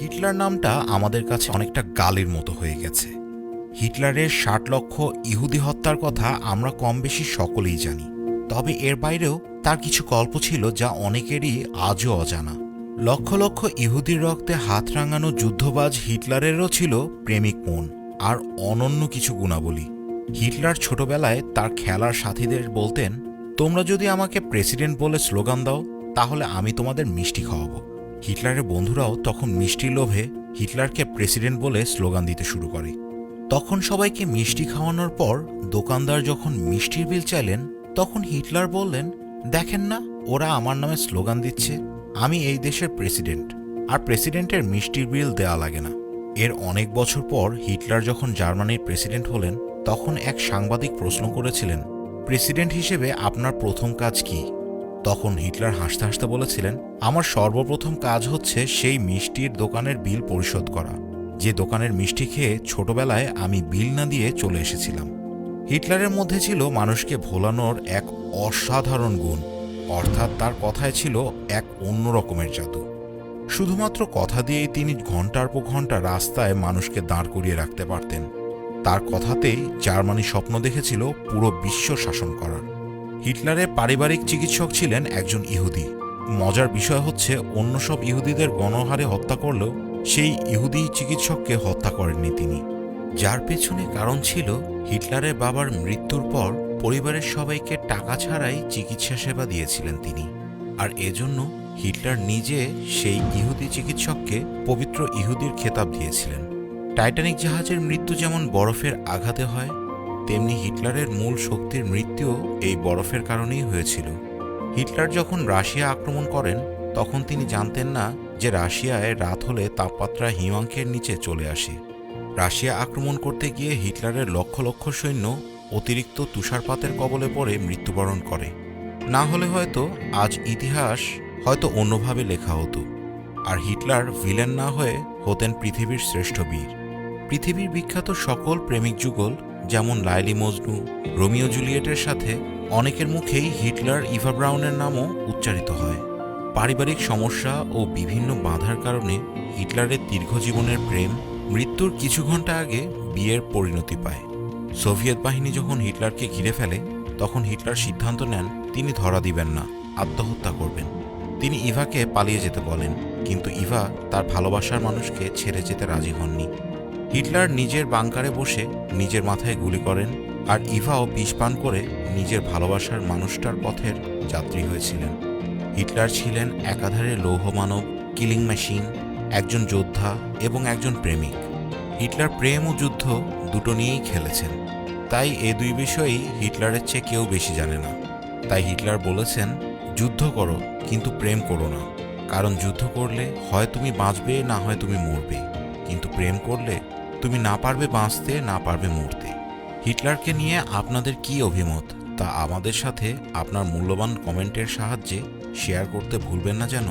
Hitler নামটা আমাদের কাছে অনেকটা গালির মতো হয়ে গেছে। হিটলারের ৬০ লক্ষ ইহুদি হত্যার কথা আমরা কম বেশি সকলেই জানি, তবে এর বাইরেও তার কিছু গল্প ছিল যা অনেকেরই আজও অজানা। লক্ষ লক্ষ ইহুদির রক্তে হাত রাঙানো যুদ্ধবাজ হিটলারেরও ছিল প্রেমিক মন আর অনন্য কিছু গুণাবলী। হিটলার ছোটবেলায় তার খেলার সাথীদের বলতেন, তোমরা যদি আমাকে প্রেসিডেন্ট বলে স্লোগান দাও তাহলে আমি তোমাদের মিষ্টি খাওয়াবো। হিটলারের বন্ধুরাও তখন মিষ্টির লোভে হিটলারকে প্রেসিডেন্ট বলে স্লোগান দিতে শুরু করে। তখন সবাইকে মিষ্টি খাওয়ানোর পর দোকানদার যখন মিষ্টির বিল চাইলেন, তখন হিটলার বললেন, দেখেন না ওরা আমার নামে স্লোগান দিচ্ছে, আমি এই দেশের প্রেসিডেন্ট, আর প্রেসিডেন্টের মিষ্টির বিল দেয়া লাগে না। এর অনেক বছর পর হিটলার যখন জার্মানির প্রেসিডেন্ট হলেন, তখন এক সাংবাদিক প্রশ্ন করেছিলেন, প্রেসিডেন্ট হিসেবে আপনার প্রথম কাজ কি? তখন হিটলার হাসতে হাসতে বলেছিলেন, আমার সর্বপ্রথম কাজ হচ্ছে সেই মিষ্টির দোকানের বিল পরিশোধ করা, যে দোকানের মিষ্টি খেয়ে ছোটবেলায় আমি বিল না দিয়ে চলে এসেছিলাম। হিটলারের মধ্যে ছিল মানুষকে ভোলানোর এক অসাধারণ গুণ, অর্থাৎ তার কথায় ছিল এক অন্য রকমের জাদু। শুধুমাত্র কথা দিয়েই তিনি ঘন্টার পর ঘন্টা রাস্তায় মানুষকে দাঁড় করিয়ে রাখতে পারতেন। তার কথাতেই জার্মানি স্বপ্ন দেখেছিল পুরো বিশ্ব শাসন করার। হিটলারের পারিবারিক চিকিৎসক ছিলেন একজন ইহুদি। মজার বিষয় হচ্ছে, অন্য সব ইহুদিদের গণহারে হত্যা করলেও সেই ইহুদি চিকিৎসককে হত্যা করেননি তিনি, যার পেছনে কারণ ছিল হিটলারের বাবার মৃত্যুর পর পরিবারের সবাইকে টাকা ছাড়াই চিকিৎসা সেবা দিয়েছিলেন তিনি। আর এজন্য হিটলার নিজে সেই ইহুদি চিকিৎসককে পবিত্র ইহুদির খেতাব দিয়েছিলেন। টাইটানিক জাহাজের মৃত্যু যেমন বরফের আঘাতে হয়, তেমনি হিটলারের মূল শক্তির মৃত্যুও এই বরফের কারণেই হয়েছিল। হিটলার যখন রাশিয়া আক্রমণ করেন, তখন তিনি জানতেন না যে রাশিয়ায় রাত হলে তাপমাত্রা হিমাঙ্কের নিচে চলে আসে। রাশিয়া আক্রমণ করতে গিয়ে হিটলারের লক্ষ লক্ষ সৈন্য অতিরিক্ত তুষারপাতের কবলে পড়ে মৃত্যুবরণ করে। না হলে হয়তো আজ ইতিহাস হয়তো অন্যভাবে লেখা হতো, আর হিটলার ভিলেন না হয়ে হতেন পৃথিবীর শ্রেষ্ঠ বীর। পৃথিবীর বিখ্যাত সকল প্রেমিক যুগল যেমন লাইলি মজনু, রোমিও জুলিয়েটের সাথে অনেকের মুখেই হিটলার ইভা ব্রাউনের নামও উচ্চারিত হয়। পারিবারিক সমস্যা ও বিভিন্ন বাধার কারণে হিটলারের দীর্ঘ জীবনের প্রেম মৃত্যুর কিছু ঘন্টা আগে বিয়ের পরিণতি পায়। সোভিয়েত বাহিনী যখন হিটলারকে ঘিরে ফেলে, তখন হিটলার সিদ্ধান্ত নেন তিনি ধরা দিবেন না, আত্মহত্যা করবেন। তিনি ইভাকে পালিয়ে যেতে বলেন, কিন্তু ইভা তার ভালোবাসার মানুষকে ছেড়ে যেতে রাজি হননি। হিটলার নিজের বাংকারে বসে নিজের মাথায় গুলি করেন, আর ইভাও বিষ পান করে নিজের ভালোবাসার মানুষটার পথের যাত্রী হয়েছিলেন। হিটলার ছিলেন একাধারে লৌহ মানব, কিলিং মেশিন, একজন যোদ্ধা এবং একজন প্রেমিক। হিটলার প্রেম ও যুদ্ধ দুটো নিয়েই খেলেছেন, তাই এ দুই বিষয়েই হিটলারের চেয়ে কেউ বেশি জানে না। তাই হিটলার বলেছেন, যুদ্ধ করো কিন্তু প্রেম করো না, কারণ যুদ্ধ করলে হয় তুমি বাঁচবে না হয় তুমি মরবে, কিন্তু প্রেম করলে তুমি না পারবে বাঁচতে না পারবে মরতে। হিটলারকে নিয়ে আপনাদের কি অভিমত তা আমাদের সাথে আপনার মূল্যবান কমেন্টের সাহায্যে শেয়ার করতে ভুলবেন না যেন।